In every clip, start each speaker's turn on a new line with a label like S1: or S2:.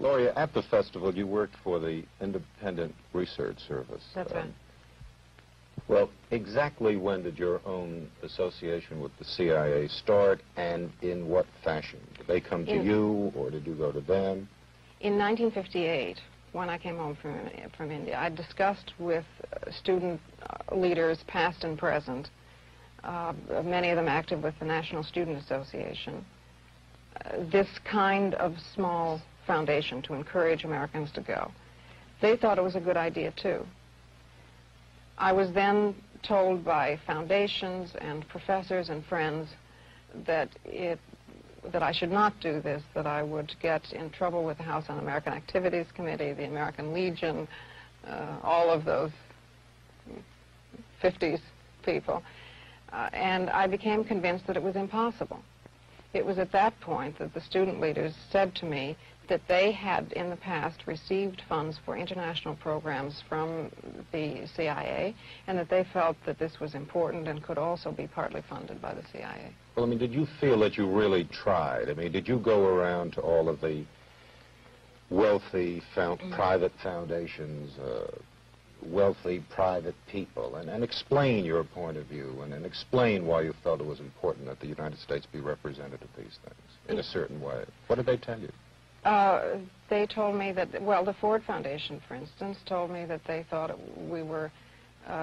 S1: Gloria, at the festival, you worked for the Independent Research Service.
S2: That's right.
S1: Well, exactly when did your own association with the CIA start, and in what fashion? Did they come to you, or did you go to them?
S2: In 1958, when I came home from India, I discussed with student leaders, past and present, many of them active with the National Student Association, this kind of small foundation to encourage Americans to go. They thought it was a good idea, too. I was then told by foundations and professors and friends that I should not do this, that I would get in trouble with the House Un-American Activities Committee, the American Legion, all of those 50s people. And I became convinced that it was impossible. It was at that point that the student leaders said to me that they had in the past received funds for international programs from the CIA, and that they felt that this was important and could also be partly funded by the CIA.
S1: Well, I mean, did you feel that you really tried? I mean, did you go around to all of the wealthy private foundations, wealthy private people, and explain your point of view, and explain why you felt it was important that the United States be represented at these things in a certain way? What did they tell you?
S2: They told me that, well, the Ford Foundation, for instance, told me that they thought we were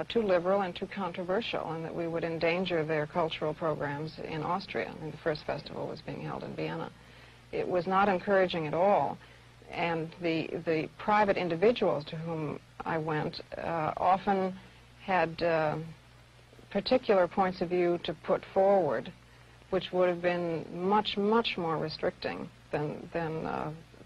S2: too liberal and too controversial, and that we would endanger their cultural programs in Austria. I mean, the first festival was being held in Vienna. It was not encouraging at all, and the private individuals to whom I went often had particular points of view to put forward, which would have been much, much more restricting than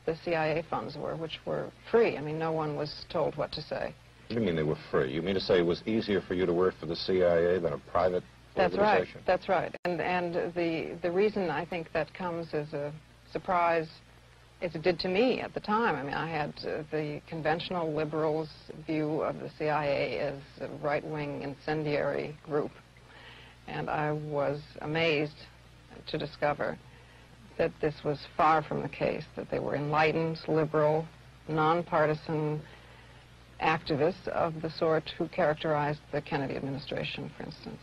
S2: the CIA funds were, which were free. I mean, no one was told what to say.
S1: What do you mean they were free? You mean to say it was easier for you to work for the CIA than a private organization?
S2: That's right. And the reason I think that comes as a surprise, as it did to me at the time. I mean, I had the conventional liberals' view of the CIA as a right-wing incendiary group, and I was amazed to discover that this was far from the case, that they were enlightened, liberal, nonpartisan activists of the sort who characterized the Kennedy administration, for instance.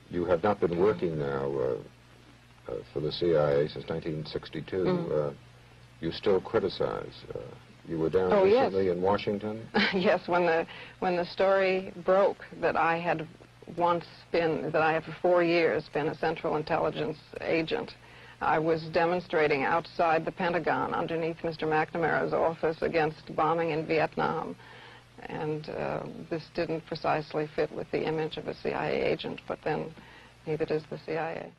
S1: You have not been working now for the CIA since 1962. You still criticize. You were down recently in Washington?
S2: Yes, when the story broke that I had once been, that I had for 4 years been a Central Intelligence agent, I was demonstrating outside the Pentagon underneath Mr. McNamara's office against bombing in Vietnam. And this didn't precisely fit with the image of a CIA agent, but then neither does the CIA.